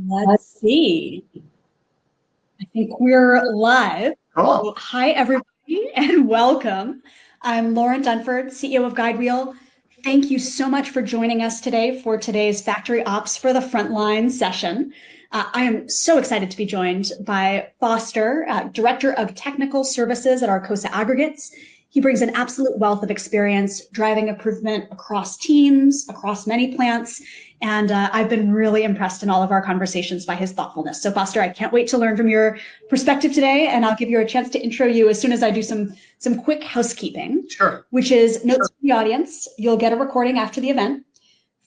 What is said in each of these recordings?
Let's see. I think we're live. Cool. So, hi, everybody, and welcome. I'm Lauren Dunford, CEO of Guidewheel. Thank you so much for joining us today for today's FactoryOps for the Frontline session. I am so excited to be joined by Foster, Director of Technical Services at Arcosa Aggregates. He brings an absolute wealth of experience driving improvement across teams, across many plants, and I've been really impressed in all of our conversations by his thoughtfulness. So Foster, I can't wait to learn from your perspective today, and I'll give you a chance to intro you as soon as I do some quick housekeeping. Sure. Which is notes from the audience. You'll get a recording after the event.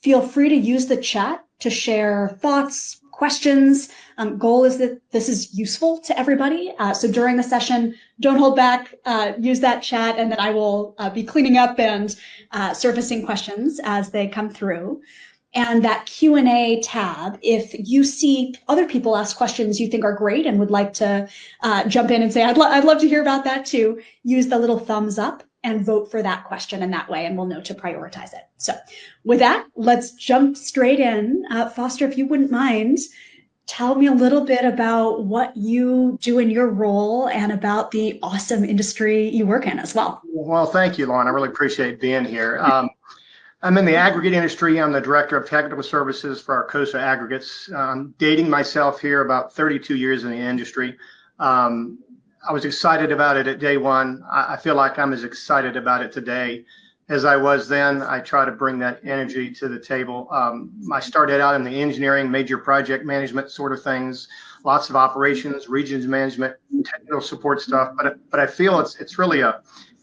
Feel free to use the chat to share thoughts, questions. Goal is that this is useful to everybody. So during the session, don't hold back, use that chat, and then I will be cleaning up and surfacing questions as they come through. And that Q&A tab, if you see other people ask questions you think are great and would like to jump in and say, I'd love to hear about that too, use the little thumbs up and vote for that question in that way, and we'll know to prioritize it. So with that, let's jump straight in. Foster, if you wouldn't mind, tell me a little bit about what you do in your role and about the awesome industry you work in as well. Well, thank you, Lauren. I really appreciate being here. I'm in the aggregate industry. I'm the Director of Technical Services for Arcosa Aggregates. Dating myself here, about 32 years in the industry. I was excited about it at day one. I feel like I'm as excited about it today as I was then. I try to bring that energy to the table. I started out in the engineering, major project management sort of things, lots of operations, regions management, technical support stuff. But I feel it's really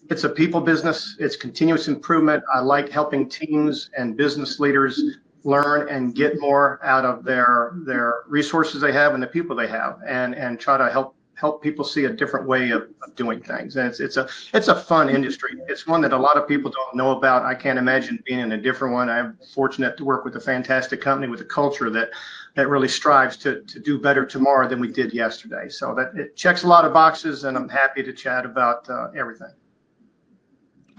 it's a people business. It's continuous improvement. I like helping teams and business leaders learn and get more out of their resources they have and the people they have, and try to help people see a different way of doing things. And it's a fun industry. It's one that a lot of people don't know about. I can't imagine being in a different one. I'm fortunate to work with a fantastic company with a culture that really strives to do better tomorrow than we did yesterday. So that it checks a lot of boxes, and I'm happy to chat about everything.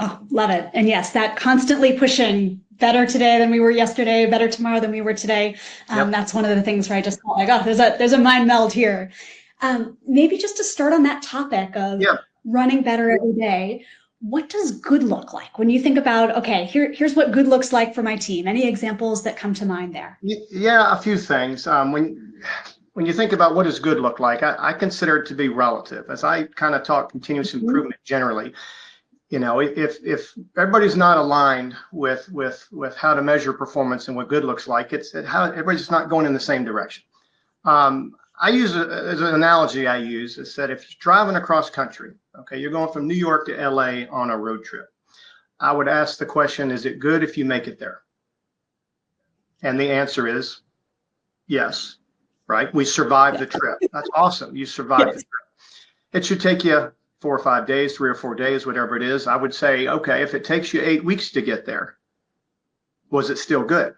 Oh, love it. And yes, that constantly pushing better today than we were yesterday, better tomorrow than we were today. Yep. That's one of the things where I just felt like, oh, there's a mind meld here. Maybe just to start on that topic of running better every day, what does good look like when you think about, okay, here's what good looks like for my team? Any examples that come to mind there? Yeah, a few things. When you think about what does good look like, I consider it to be relative. As I kind of talk continuous improvement generally, you know, if everybody's not aligned with how to measure performance and what good looks like, it's how everybody's not going in the same direction. I use as an analogy I use is that if you're driving across country, okay, you're going from New York to LA on a road trip, I would ask the question, is it good if you make it there? And the answer is yes, right? We survived the trip. That's awesome. You survived the trip. It should take you 4 or 5 days, 3 or 4 days, whatever it is. I would say, okay, if it takes you 8 weeks to get there, was it still good?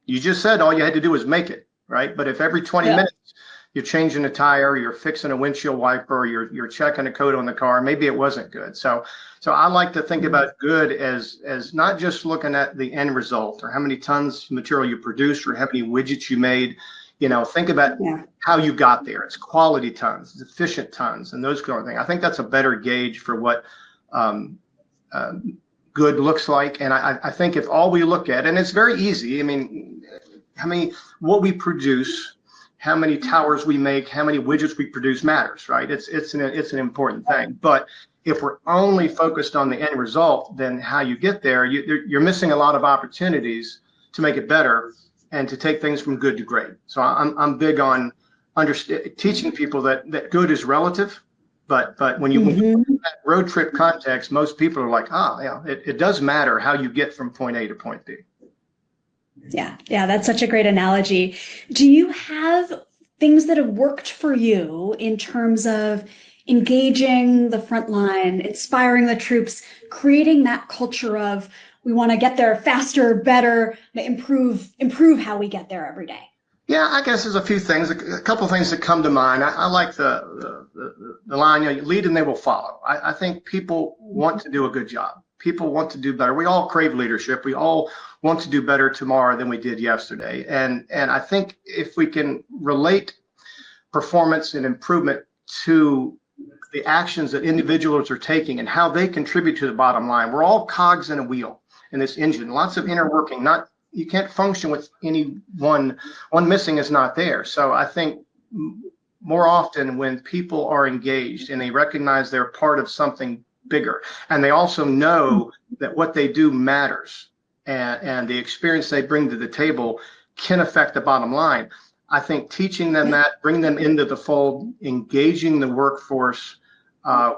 You just said all you had to do was make it, right? But if every 20 minutes you're changing a tire, you're fixing a windshield wiper, you're checking a coat on the car, maybe it wasn't good. So I like to think about good as not just looking at the end result or how many tons of material you produced or how many widgets you made. You know, think about how you got there. It's quality tons, it's efficient tons, and those kind of things. I think that's a better gauge for what good looks like. And I think if all we look at, and it's very easy, I mean, what we produce, how many towers we make, how many widgets we produce matters, right? It's an important thing. But if we're only focused on the end result, then how you get there, you're missing a lot of opportunities to make it better and to take things from good to great. So I'm big on teaching people that good is relative, but when you look at that road trip context, most people are like, it does matter how you get from point A to point B. Yeah, that's such a great analogy. Do you have things that have worked for you in terms of engaging the front line, inspiring the troops, creating that culture of we want to get there faster, better, improve how we get there every day? Yeah, I guess there's a few things, a couple of things that come to mind. I like the line, lead and they will follow. I think people want to do a good job. people want to do better. We all crave leadership. We all want to do better tomorrow than we did yesterday. And I think if we can relate performance and improvement to the actions that individuals are taking and how they contribute to the bottom line, we're all cogs in a wheel in this engine. Lots of inner working. You can't function with any one missing is not there. So I think more often when people are engaged and they recognize they're part of something bigger, and they also know that what they do matters, and the experience they bring to the table can affect the bottom line. I think teaching them that, bring them into the fold, engaging the workforce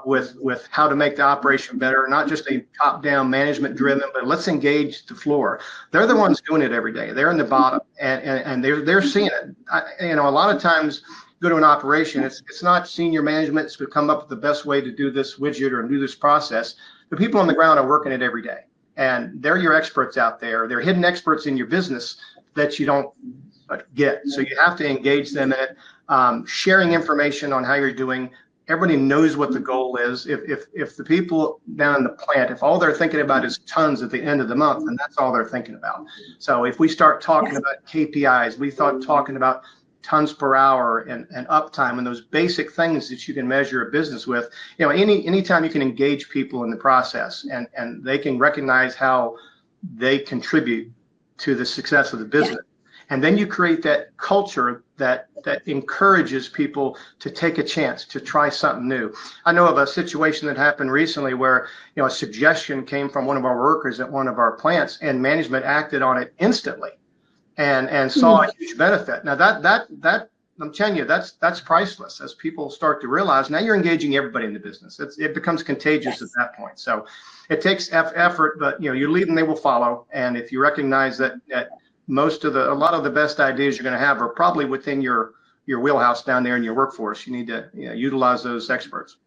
with how to make the operation better, not just a top-down management driven, but let's engage the floor. They're the ones doing it every day. They're in the bottom, and they're seeing it. A lot of times go to an operation, it's not senior management to come up with the best way to do this widget or do this process. The people on the ground are working it every day, and they're your experts out there. They're hidden experts in your business that you don't get. So you have to engage them in it, sharing information on how you're doing. Everybody knows what the goal is. If the people down in the plant, if all they're thinking about is tons at the end of the month, then that's all they're thinking about. So if we start talking about KPIs, we start talking about tons per hour and uptime and those basic things that you can measure a business with, anytime you can engage people in the process and they can recognize how they contribute to the success of the business. And then you create that culture that encourages people to take a chance, to try something new. I know of a situation that happened recently where, a suggestion came from one of our workers at one of our plants, and management acted on it instantly and saw a huge benefit. Now that I'm telling you, that's priceless. As people start to realize, now you're engaging everybody in the business. It becomes contagious at that point. So it takes effort, but you lead and they will follow. And if you recognize that a lot of the best ideas you're going to have are probably within your wheelhouse down there in your workforce, you need to utilize those experts.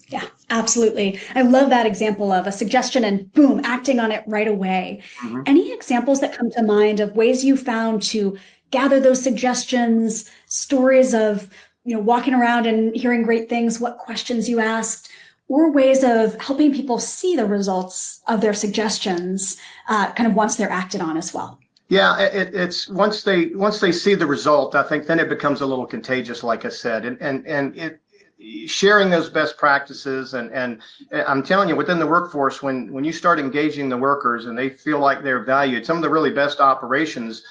Yeah, absolutely. I love that example of a suggestion and boom, acting on it right away. Mm-hmm. Any examples that come to mind of ways you found to gather those suggestions, stories of, walking around and hearing great things, what questions you asked, or ways of helping people see the results of their suggestions kind of once they're acted on as well? Yeah, it's once they see the result, I think then it becomes a little contagious, like I said, and sharing those best practices and I'm telling you, within the workforce, when you start engaging the workers and they feel like they're valued, some of the really best operations,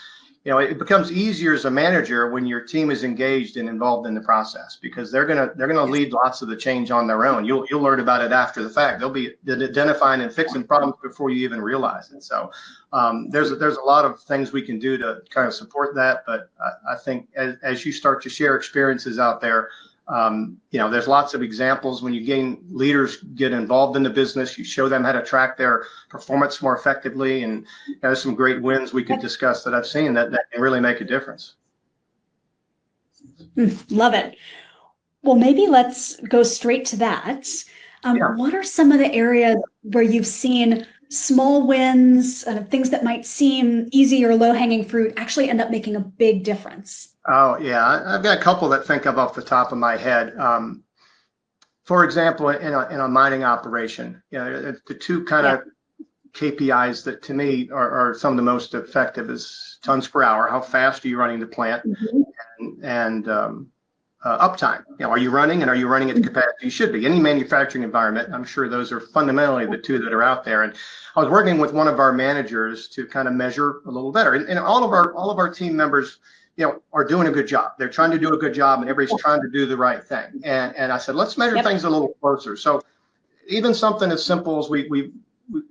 it becomes easier as a manager when your team is engaged and involved in the process, because they're gonna lead lots of the change on their own. You'll learn about it after the fact. They'll be identifying and fixing problems before you even realize it. So there's a lot of things we can do to kind of support that. But I think as you start to share experiences out there, there's lots of examples when leaders get involved in the business, you show them how to track their performance more effectively, and there's some great wins we could discuss that I've seen that can really make a difference. Love it. Well, maybe let's go straight to that. What are some of the areas where you've seen small wins, things that might seem easy or low-hanging fruit actually end up making a big difference? Oh, yeah. I've got a couple that think of off the top of my head. For example, in a mining operation, the two kind of KPIs that to me are some of the most effective is tons per hour. How fast are you running the plant? And uptime. Are you running, and are you running at the capacity you should be? Any manufacturing environment, I'm sure those are fundamentally the two that are out there. And I was working with one of our managers to kind of measure a little better. And all of our team members, are doing a good job. They're trying to do a good job, and everybody's trying to do the right thing. And I said, let's measure things a little closer. So even something as simple as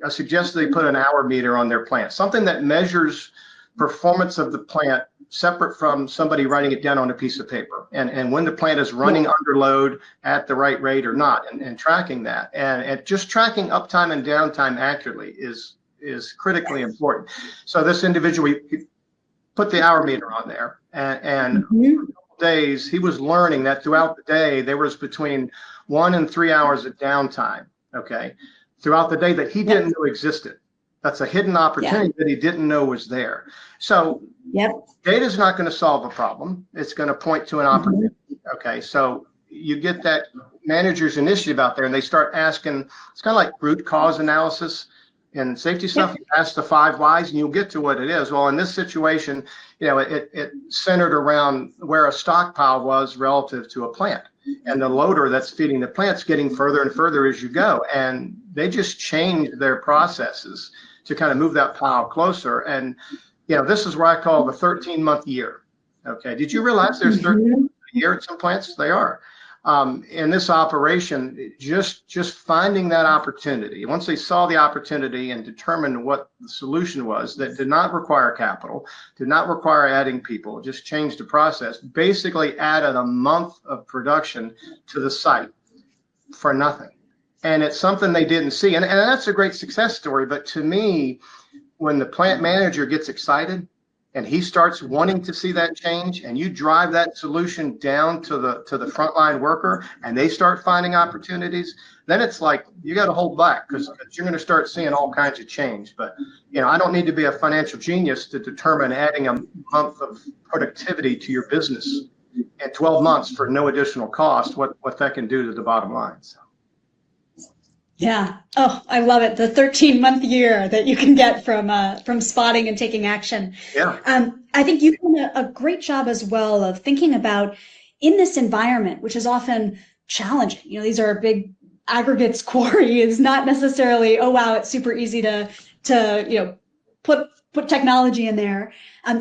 I suggested they put an hour meter on their plant, something that measures performance of the plant separate from somebody writing it down on a piece of paper, and when the plant is running under load at the right rate or not, and tracking that, and just tracking uptime and downtime accurately is critically important. So this individual, we put the hour meter on there, and for a couple days he was learning that throughout the day there was between 1 and 3 hours of downtime, throughout the day that he didn't know existed. That's a hidden opportunity that he didn't know was there. So data is not going to solve a problem. It's going to point to an opportunity. So you get that managers initiative out there, and they start asking, it's kind of like root cause analysis in safety stuff. Yep. You ask the 5 whys and you'll get to what it is. Well, in this situation, it centered around where a stockpile was relative to a plant, and the loader that's feeding the plant's getting further and further as you go. And they just changed their processes to kind of move that pile closer. And, this is what I call the 13-month year. Okay. Did you realize there's 13 months a year at some plants? They are. In this operation, just finding that opportunity. Once they saw the opportunity and determined what the solution was that did not require capital, did not require adding people, just changed the process, basically added a month of production to the site for nothing. And it's something they didn't see. And that's a great success story. But to me, when the plant manager gets excited, and he starts wanting to see that change, and you drive that solution down to the frontline worker, and they start finding opportunities, then it's like you got to hold back, because you're going to start seeing all kinds of change. But I don't need to be a financial genius to determine adding a month of productivity to your business in 12 months for no additional cost, what that can do to the bottom line. So. Yeah. Oh, I love it. The 13-month year that you can get from spotting and taking action. Yeah. I think you've done a great job as well of thinking about in this environment, which is often challenging. These are big aggregates quarry. It's not necessarily, oh wow, it's super easy to put technology in there.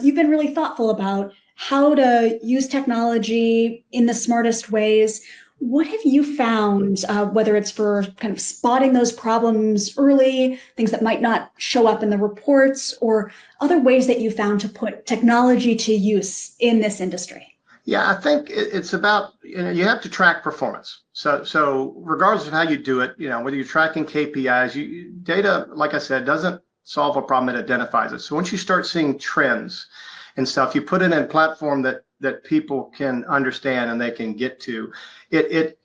You've been really thoughtful about how to use technology in the smartest ways. What have you found, whether it's for kind of spotting those problems early, things that might not show up in the reports, or other ways that you found to put technology to use in this industry? Yeah, I think it's about, you have to track performance. So regardless of how you do it, whether you're tracking KPIs, data, like I said, doesn't solve a problem, it identifies it. So once you start seeing trends and stuff, you put it in a platform that people can understand and they can get to. It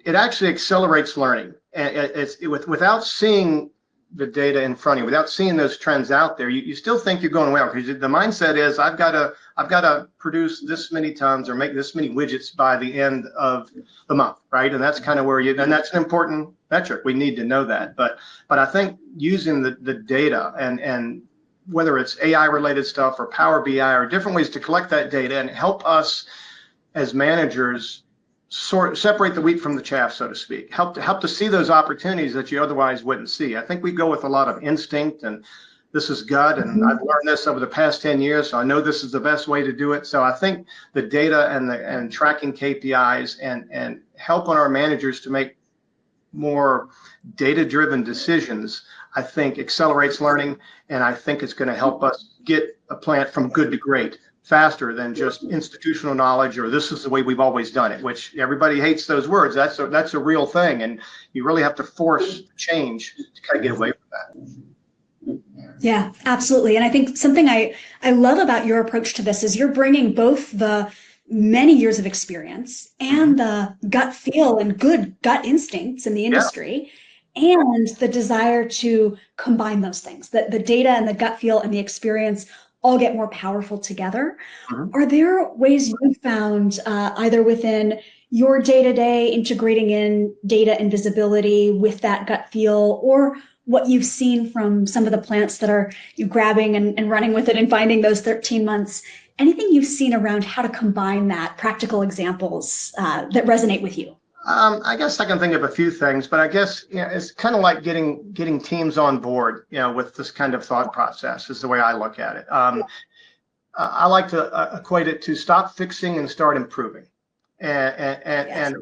actually accelerates learning. And without seeing the data in front of you, without seeing those trends out there, you still think you're going well, because the mindset is I've got to produce this many tons or make this many widgets by the end of the month, right? And that's kind of where and that's an important metric. We need to know that. But I think using the data and whether it's AI related stuff or Power BI or different ways to collect that data and help us as managers separate the wheat from the chaff, so to speak, help to see those opportunities that you otherwise wouldn't see. I think we go with a lot of instinct, and this is gut, and I've learned this over the past 10 years, so I know this is the best way to do it. So I think the data and tracking KPIs and helping our managers to make more data-driven decisions, I think accelerates learning, and I think it's going to help us get a plant from good to great faster than just institutional knowledge or this is the way we've always done it, which everybody hates those words. That's a real thing, and you really have to force change to kind of get away from that. Yeah, absolutely. And I think something I love about your approach to this is you're bringing both the many years of experience and the gut feel and good gut instincts in the industry, and the desire to combine those things, that the data and the gut feel and the experience all get more powerful together. Are there ways you found either within your day-to-day integrating in data and visibility with that gut feel, or what you've seen from some of the plants that are you grabbing and running with it and finding those 13 months, anything you've seen around how to combine that, practical examples that resonate with you? I guess I can think of a few things, but I guess it's kind of like getting teams on board, with this kind of thought process is the way I look at it. I like to equate it to stop fixing and start improving. And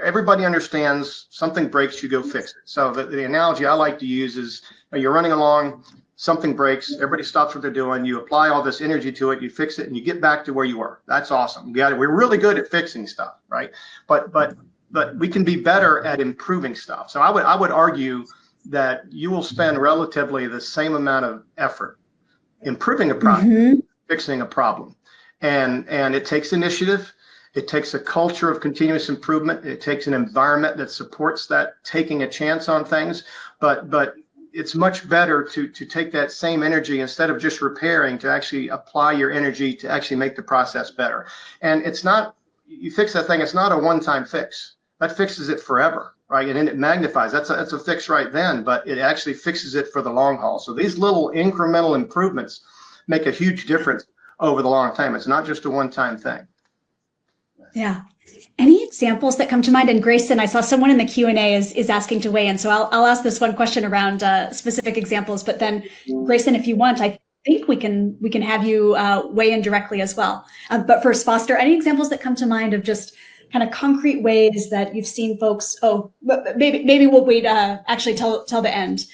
everybody understands something breaks, you go fix it. So the analogy I like to use is you're running along, something breaks, everybody stops what they're doing, you apply all this energy to it, you fix it, and you get back to where you were. That's awesome. We're really good at fixing stuff, right? But we can be better at improving stuff. So I would argue that you will spend relatively the same amount of effort improving a product, fixing a problem. And it takes initiative. It takes a culture of continuous improvement. It takes an environment that supports that taking a chance on things. But it's much better to take that same energy, instead of just repairing, to actually apply your energy to actually make the process better. And it's not, you fix that thing, it's not a one-time fix. that fixes it forever, right? And then it magnifies. That's a fix right then, but it actually fixes it for the long haul. So these little incremental improvements make a huge difference over the long time. It's not just a one-time thing. Yeah. Any examples that come to mind? And Grayson, I saw someone in the Q&A is asking to weigh in. So I'll ask this one question around specific examples, but then Grayson, if you want, I think we can have you weigh in directly as well. But first, Foster, any examples that come to mind of just kind of concrete ways that you've seen folks? Oh, maybe we'll wait actually till the end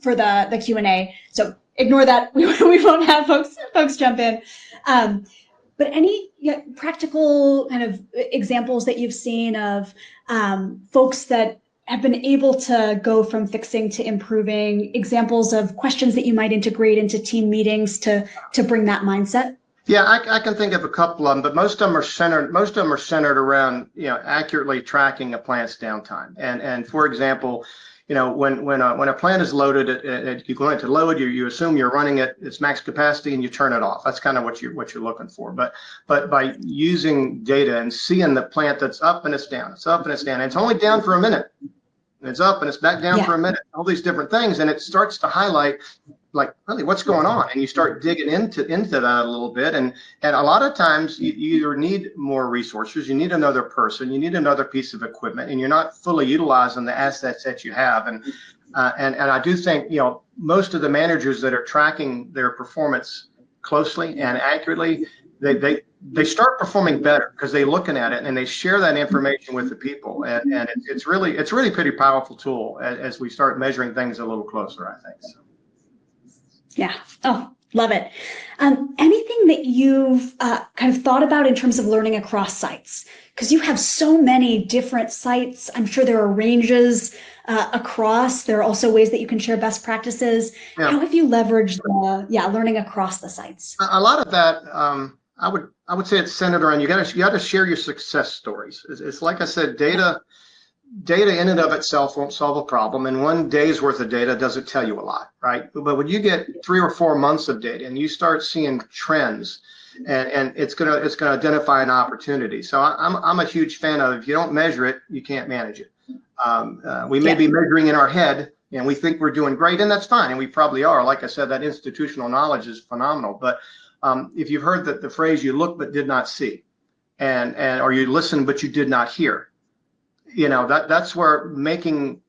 for the Q&A. So ignore that. We won't have folks jump in. But any practical kind of examples that you've seen of folks that have been able to go from fixing to improving, examples of questions that you might integrate into team meetings to bring that mindset? Yeah, I can think of a couple of them, but most of them are centered around, accurately tracking a plant's downtime. And for example, when a plant is loaded, you go into load, you assume you're running at its max capacity and you turn it off. That's kind of what you're looking for. But by using data and seeing the plant that's up and it's down, it's up and it's down, and it's only down for a minute, and it's up and it's back down for a minute, all these different things, and it starts to highlight like really what's going on, and you start digging into that a little bit, and a lot of times you either need more resources, you need another person, you need another piece of equipment, and you're not fully utilizing the assets that you have. And I do think most of the managers that are tracking their performance closely and accurately, they start performing better because they're looking at it and they share that information with the people, and it's really a pretty powerful tool as we start measuring things a little closer, I think. So. Yeah. Oh, love it. Anything that you've kind of thought about in terms of learning across sites? Because you have so many different sites. I'm sure there are ranges across. There are also ways that you can share best practices. Yeah. How have you leveraged learning across the sites? A lot of that, I would say it's centered around you got to share your success stories. It's like I said, data in and of itself won't solve a problem, and one day's worth of data doesn't tell you a lot, right? But when you get 3 or 4 months of data and you start seeing trends, and it's gonna identify an opportunity. So I'm a huge fan of, if you don't measure it, you can't manage it. We may be measuring in our head and we think we're doing great, and that's fine, and we probably are. Like I said, that institutional knowledge is phenomenal. But if you've heard the phrase, you look but did not see, or you listen but you did not hear, that's where making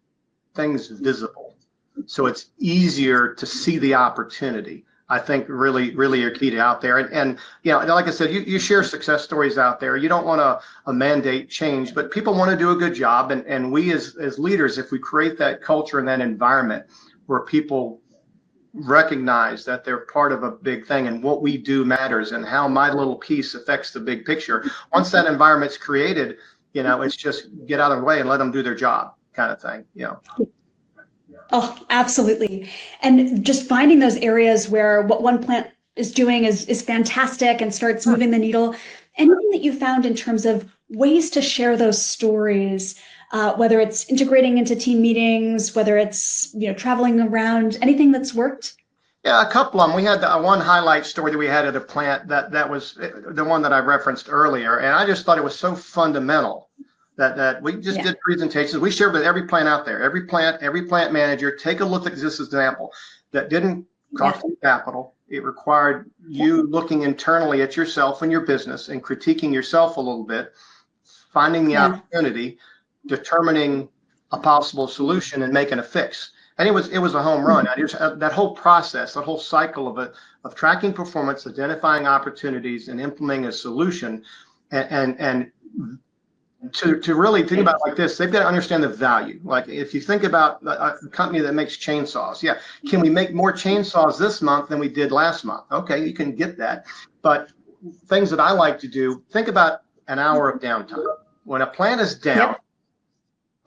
things visible, so it's easier to see the opportunity, I think really are key to out there. And like I said, you share success stories out there. You don't want to mandate change, but people want to do a good job, and we as leaders, if we create that culture and that environment where people recognize that they're part of a big thing and what we do matters and how my little piece affects the big picture, once that environment's created, it's just get out of the way and let them do their job kind of thing. Oh, absolutely. And just finding those areas where what one plant is doing is fantastic and starts moving the needle. Anything that you found in terms of ways to share those stories, whether it's integrating into team meetings, whether it's traveling around, anything that's worked? Yeah, a couple of them. We had one highlight story that we had at a plant that was the one that I referenced earlier, and I just thought it was so fundamental that we just did presentations. We shared with every plant out there, every plant manager. Take a look at this example that didn't cost you capital. It required you looking internally at yourself and your business and critiquing yourself a little bit, finding the opportunity, determining a possible solution, and making a fix. And it was a home run. That whole process, that whole cycle of tracking performance, identifying opportunities, and implementing a solution, and to really think about it like this, they've got to understand the value. Like if you think about a company that makes chainsaws, can we make more chainsaws this month than we did last month? Okay, you can get that. But things that I like to do, think about an hour of downtime. When a plant is down,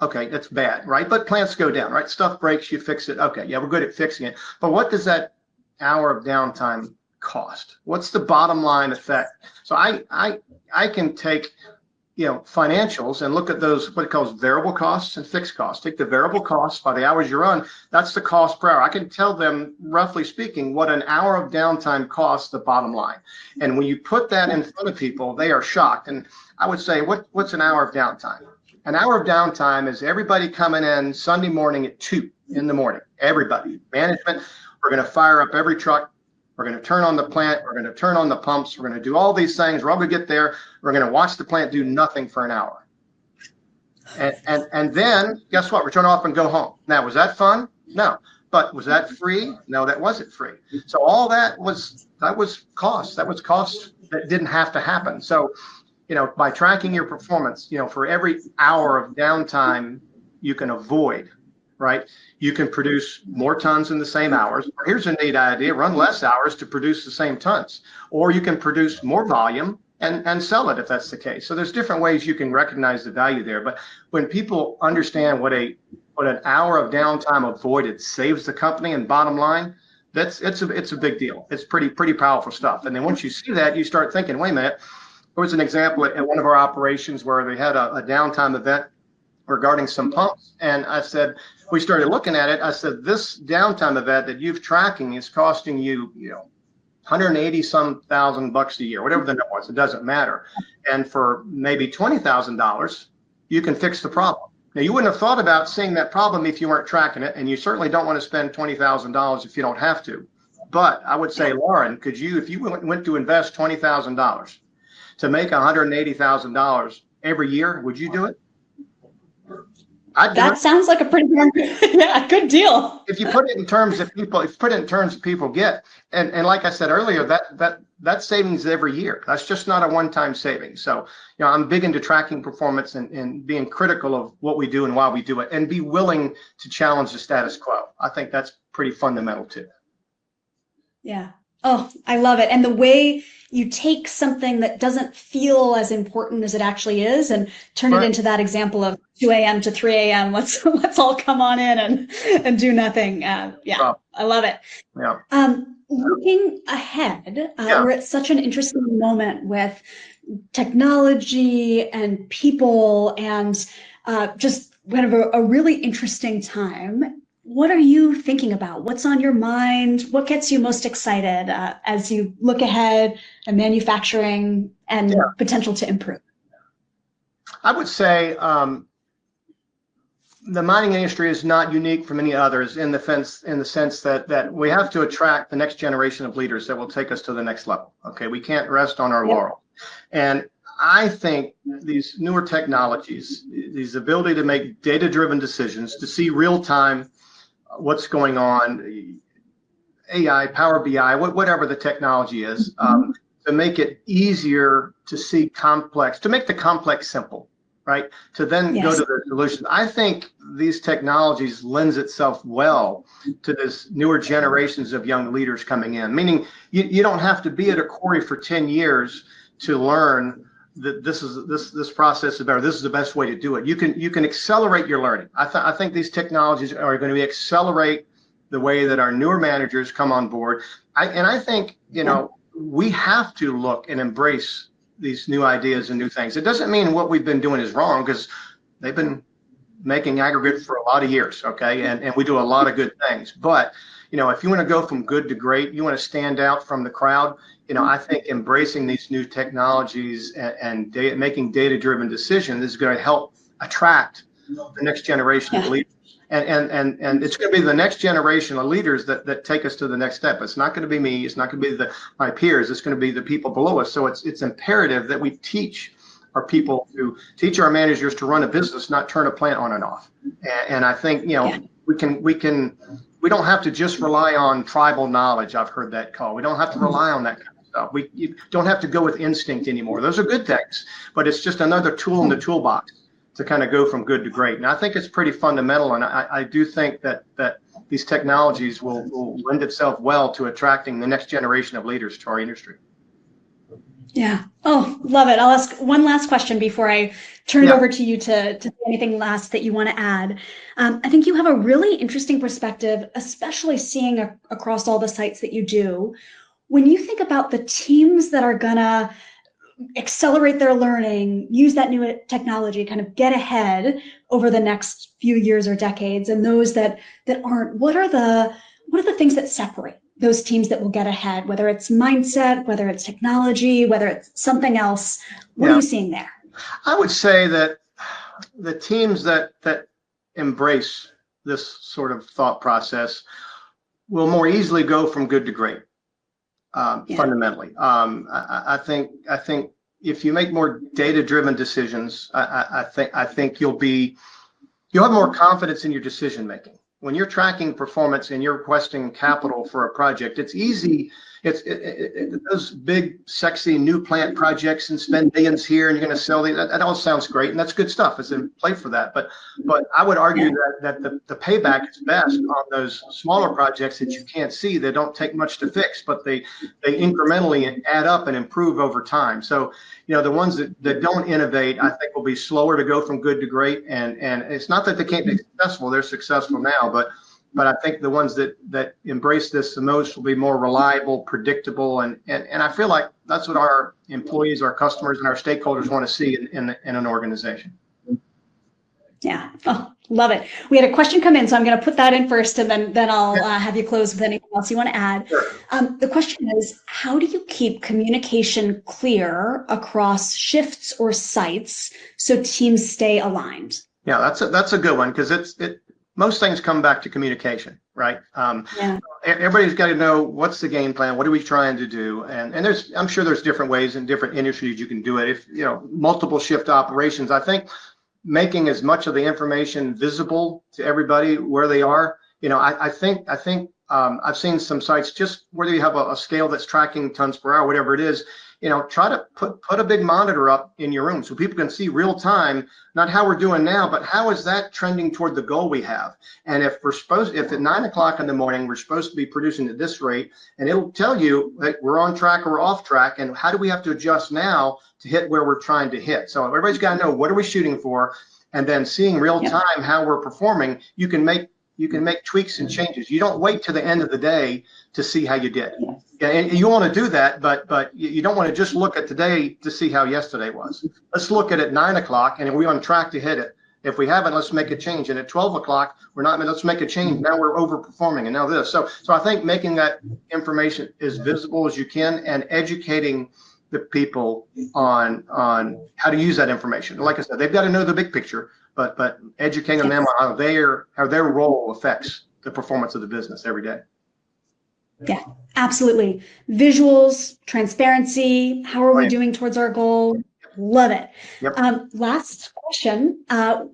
okay, that's bad, right? But plants go down, right? Stuff breaks, you fix it. Okay, we're good at fixing it. But what does that hour of downtime cost? What's the bottom line effect? So I can take financials and look at those, what it calls variable costs and fixed costs. Take the variable costs by the hours you run. That's the cost per hour. I can tell them, roughly speaking, what an hour of downtime costs the bottom line. And when you put that in front of people, they are shocked. And I would say, what's an hour of downtime? An hour of downtime is everybody coming in Sunday morning at 2 in the morning. Everybody, management, we're going to fire up every truck. We're going to turn on the plant. We're going to turn on the pumps. We're going to do all these things. We're all going to get there. We're going to watch the plant do nothing for an hour. And then guess what? We turn off and go home. Now, was that fun? No. But was that free? No, that wasn't free. So all that was cost. That was cost that didn't have to happen. So, by tracking your performance, for every hour of downtime you can avoid, right? You can produce more tons in the same hours. Or here's a neat idea: run less hours to produce the same tons. Or you can produce more volume and sell it if that's the case. So there's different ways you can recognize the value there. But when people understand what an hour of downtime avoided saves the company and bottom line, it's a big deal. It's pretty powerful stuff. And then once you see that, you start thinking, wait a minute. There was an example at one of our operations where they had a downtime event regarding some pumps. And I said, we started looking at it. I said, this downtime event that you've tracking is costing you, $180-some thousand a year, whatever the number was, it doesn't matter. And for maybe $20,000, you can fix the problem. Now, you wouldn't have thought about seeing that problem if you weren't tracking it, and you certainly don't want to spend $20,000 if you don't have to. But I would say, Lauren, if you went to invest $20,000 to make $180,000 every year, would you do it? That sounds like a pretty good deal. If you put it in terms that people get, and like I said earlier, that savings every year. That's just not a one-time saving. So, I'm big into tracking performance and being critical of what we do and why we do it, and be willing to challenge the status quo. I think that's pretty fundamental too. Yeah. Oh, I love it. And the way you take something that doesn't feel as important as it actually is and turn it into that example of 2 a.m. to 3 a.m. Let's all come on in and do nothing. I love it. Yeah. Looking ahead, we're at such an interesting moment with technology and people and just kind of a really interesting time. What are you thinking about? What's on your mind? What gets you most excited as you look ahead at manufacturing and potential to improve? I would say the mining industry is not unique from any others in the sense that we have to attract the next generation of leaders that will take us to the next level. Okay, we can't rest on our laurels. And I think these newer technologies, these ability to make data-driven decisions, to see real-time what's going on, AI, Power BI, whatever the technology is, to make it easier to see complex, to make the complex simple, right? To then go to the solutions. I think these technologies lends itself well to this newer generations of young leaders coming in, meaning you don't have to be at a quarry for 10 years to learn that this process is better. This is the best way to do it. You can accelerate your learning. I think these technologies are going to accelerate the way that our newer managers come on board. I think we have to look and embrace these new ideas and new things. It doesn't mean what we've been doing is wrong, because they've been making aggregate for a lot of years, okay, and we do a lot of good things. But if you want to go from good to great, you want to stand out from the crowd. I think embracing these new technologies and making data-driven decisions is going to help attract the next generation of leaders. And it's going to be the next generation of leaders that take us to the next step. It's not going to be me. It's not going to be my peers. It's going to be the people below us. So it's imperative that we teach our people to teach our managers to run a business, not turn a plant on and off. And I think we don't have to just rely on tribal knowledge. I've heard that call. We don't have to rely on that kind of stuff. You don't have to go with instinct anymore. Those are good things, but it's just another tool in the toolbox to kind of go from good to great. And I think it's pretty fundamental. And I do think that these technologies will lend itself well to attracting the next generation of leaders to our industry. Yeah. Oh, love it. I'll ask one last question before I turn it over to you to say anything last that you want to add. I think you have a really interesting perspective, especially seeing across all the sites that you do. When you think about the teams that are going to accelerate their learning, use that new technology, kind of get ahead over the next few years or decades, and those that aren't, what are the things that separate those teams that will get ahead, whether it's mindset, whether it's technology, whether it's something else? What are you seeing there? I would say that the teams that embrace this sort of thought process will more easily go from good to great. Fundamentally, I think if you make more data-driven decisions, I think you'll have more confidence in your decision making. When you're tracking performance and you're requesting capital for a project, it's easy. Those big, sexy new plant projects and spend millions here and you're going to sell these. That all sounds great and that's good stuff. It's in play for that. But I would argue that the payback is best on those smaller projects that you can't see. They don't take much to fix, but they incrementally add up and improve over time. So, the ones that don't innovate, I think, will be slower to go from good to great. And it's not that they can't be successful; they're successful now. But I think the ones that embrace this the most will be more reliable, predictable, and I feel like that's what our employees, our customers, and our stakeholders want to see in an organization. Yeah. Oh, love it. We had a question come in, so I'm going to put that in first, and then I'll have you close with anything else you want to add. Sure. The question is, how do you keep communication clear across shifts or sites so teams stay aligned? Yeah, that's a good one, because most things come back to communication, right? Everybody's got to know what's the game plan, what are we trying to do, and I'm sure there's different ways in different industries you can do it. If multiple shift operations, I think making as much of the information visible to everybody where they are. I think I've seen some sites just where you have a scale that's tracking tons per hour, whatever it is. Try to put a big monitor up in your room so people can see real time, not how we're doing now, but how is that trending toward the goal we have. And if at 9 o'clock in the morning, we're supposed to be producing at this rate, and it'll tell you that we're on track or we're off track, and how do we have to adjust now to hit where we're trying to hit. So everybody's got to know, what are we shooting for? And then seeing real time how we're performing, you can make tweaks and changes. You don't wait to the end of the day to see how you did. And you want to do that, but you don't want to just look at today to see how yesterday was. Let's look at 9 o'clock, and are we on track to hit it? If we haven't, let's make a change. And at 12 o'clock, we're not. Let's make a change. Now we're overperforming, and now this. So I think making that information as visible as you can and educating the people on how to use that information. Like I said, they've got to know the big picture, but educating them on how their role affects the performance of the business every day. Yeah, absolutely. Visuals, transparency. How are we doing towards our goal? Love it. Yep. Last question.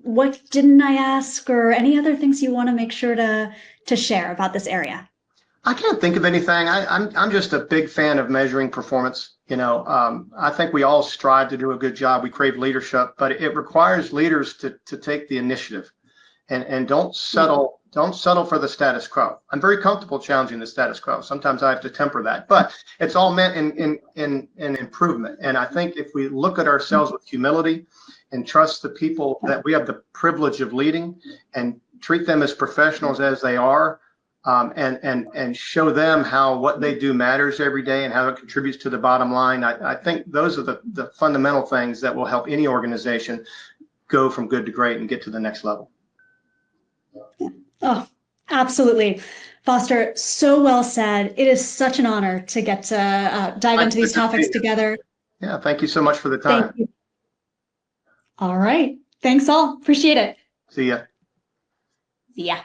What didn't I ask, or any other things you want to make sure to share about this area? I can't think of anything. I'm just a big fan of measuring performance. I think we all strive to do a good job. We crave leadership, but it requires leaders to take the initiative and don't settle for the status quo. I'm very comfortable challenging the status quo. Sometimes I have to temper that, but it's all meant in improvement. And I think if we look at ourselves with humility and trust the people that we have the privilege of leading and treat them as professionals as they are, and show them how what they do matters every day and how it contributes to the bottom line. I think those are the fundamental things that will help any organization go from good to great and get to the next level. Oh, absolutely. Foster, so well said. It is such an honor to get to dive into these topics together. Yeah, thank you so much for the time. Thank you. All right. Thanks all. Appreciate it. See ya. See ya.